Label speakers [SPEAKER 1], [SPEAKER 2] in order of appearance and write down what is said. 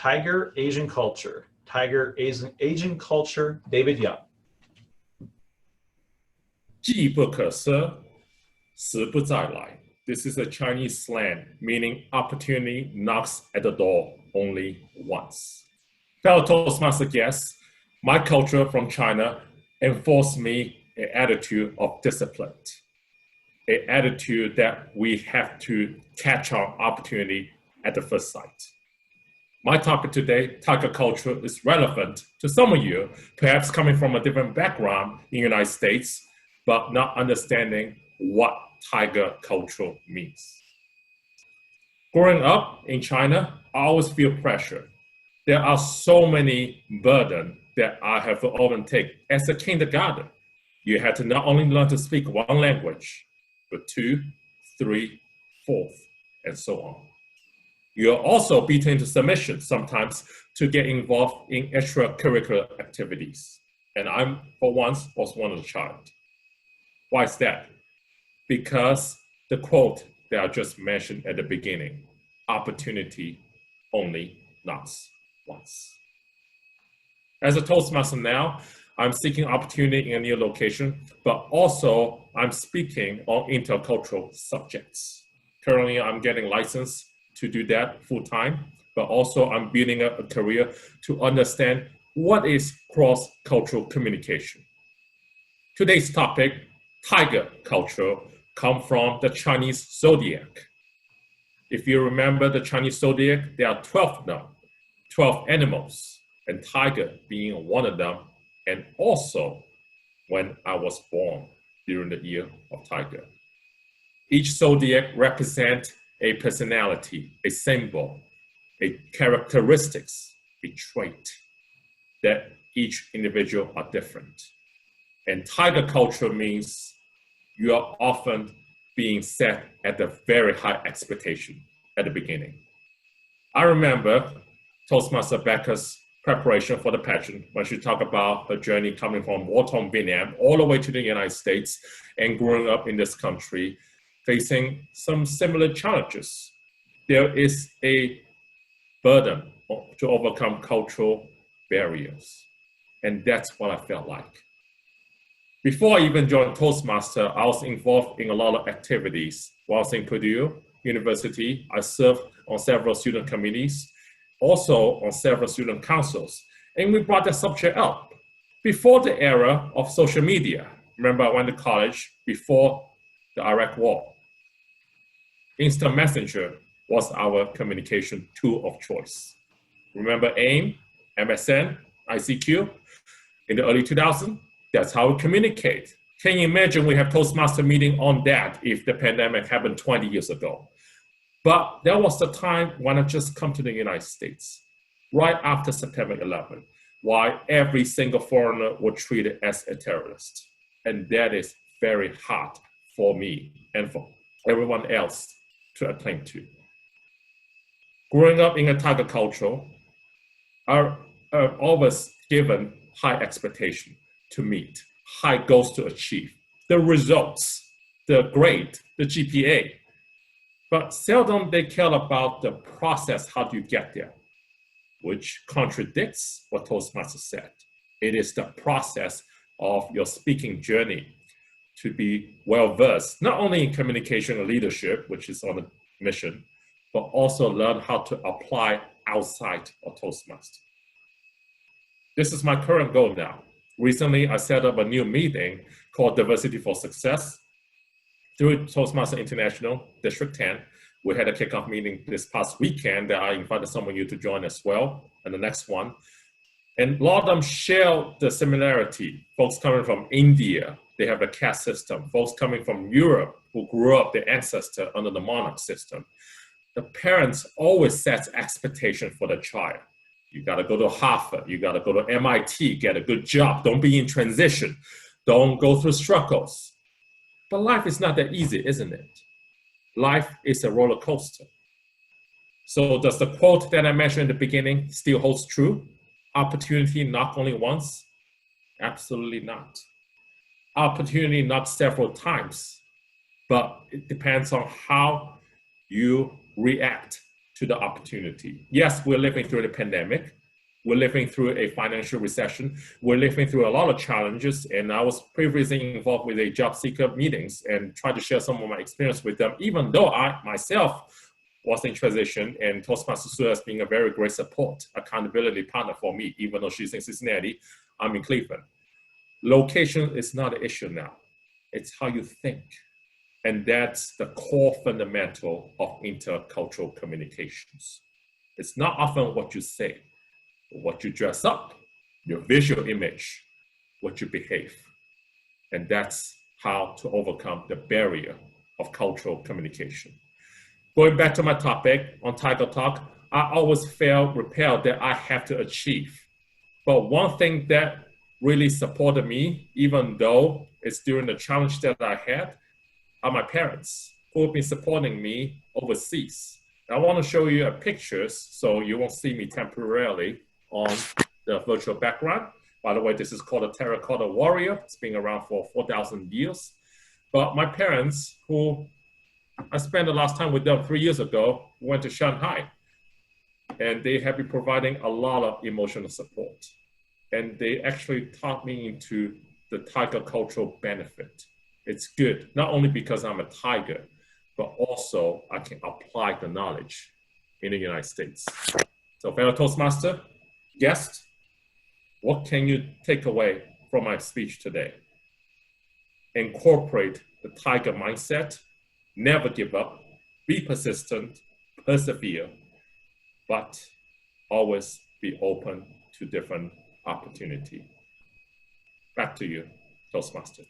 [SPEAKER 1] Tiger Asian Culture. Tiger Asian Culture, David Young.
[SPEAKER 2] 机不可失，时不再来. This is a Chinese slang meaning opportunity knocks at the door only once. Fellow Toastmaster guests, my culture from China enforced me an attitude of discipline, an attitude that we have to catch our opportunity at the first sight. My topic today, tiger culture, is relevant to some of you, perhaps coming from a different background in the United States, but not understanding what tiger culture means. Growing up in China, I always feel pressure. There are so many burdens that I have to overtake. As a kindergarten, you had to not only learn to speak one language, but 2, 3, 4, and so on. You're also beaten into submission sometimes to get involved in extracurricular activities. And I, for once, was one of the child. Why is that? Because the quote that I just mentioned at the beginning, opportunity only knocks once. As a Toastmaster now, I'm seeking opportunity in a new location, but also I'm speaking on intercultural subjects. Currently, I'm getting licensed to do that full-time, but also I'm building a career to understand what is cross-cultural communication. Today's topic, tiger culture, comes from the Chinese zodiac. If you remember the Chinese zodiac, there are 12 of them, 12 animals, and tiger being one of them, and also when I was born during the year of tiger. Each zodiac represents a personality, a symbol, a characteristics, a trait that each individual are different. And tiger culture means you are often being set at the very high expectation at the beginning. I remember Toastmaster Becca's preparation for the pageant when she talked about her journey coming from war-torn Vietnam all the way to the United States and growing up in this country, facing some similar challenges. There is a burden to overcome cultural barriers. And that's what I felt like. Before I even joined Toastmaster, I was involved in a lot of activities. While I was in Purdue University, I served on several student committees, also on several student councils. And we brought that subject up. Before the era of social media, remember I went to college before the Iraq War. Instant Messenger was our communication tool of choice. Remember AIM, MSN, ICQ? In the early 2000s, that's how we communicate. Can you imagine we have Toastmaster meeting on that if the pandemic happened 20 years ago? But that was the time when I just come to the United States, right after September 11, why every single foreigner was treated as a terrorist. And that is very hard for me and for everyone else to attain to. Growing up in a tiger culture, are always given high expectation to meet, high goals to achieve, the results, the grade, the GPA. But seldom they care about the process, how do you get there, which contradicts what Toastmasters said. It is the process of your speaking journey to be well-versed, not only in communication and leadership, which is on the mission, but also learn how to apply outside of Toastmaster. This is my current goal now. Recently, I set up a new meeting called Diversity for Success through Toastmaster International, District 10. We had a kickoff meeting this past weekend that I invited some of you to join as well, and the next one. And a lot of them share the similarity. Folks coming from India, they have a caste system. Folks coming from Europe who grew up, their ancestor under the monarch system. The parents always set expectation for the child. You got to go to Harvard, you got to go to MIT, get a good job, don't be in transition, don't go through struggles. But life is not that easy, isn't it? Life is a roller coaster. So does the quote that I mentioned in the beginning still holds true? Opportunity knock only once? Absolutely not. Opportunity knock several times, but it depends on how you react to the opportunity. Yes, we're living through the pandemic. We're living through a financial recession. We're living through a lot of challenges. And I was previously involved with a job seeker meetings and tried to share some of my experience with them, even though I myself was in transition, and Toastmasters has been a very great support, accountability partner for me, even though she's in Cincinnati, I'm in Cleveland. Location is not an issue now. It's how you think. And that's the core fundamental of intercultural communications. It's not often what you say, but what you dress up, your visual image, what you behave. And that's how to overcome the barrier of cultural communication. Going back to my topic on Tiger Talk, I always felt repelled that I have to achieve. But one thing that really supported me, even though it's during the challenge that I had, are my parents who have been supporting me overseas. I want to show you pictures so you won't see me temporarily on the virtual background. By the way, this is called a terracotta warrior. It's been around for 4,000 years. But my parents, who I spent the last time with them 3 years ago, went to Shanghai, and they have been providing a lot of emotional support. And they actually taught me into the tiger cultural benefit. It's good, not only because I'm a tiger, but also I can apply the knowledge in the United States. So fellow Toastmaster, guest, what can you take away from my speech today? Incorporate the tiger mindset, never give up, be persistent, persevere, but always be open to different opportunity. Back to you, Toastmaster.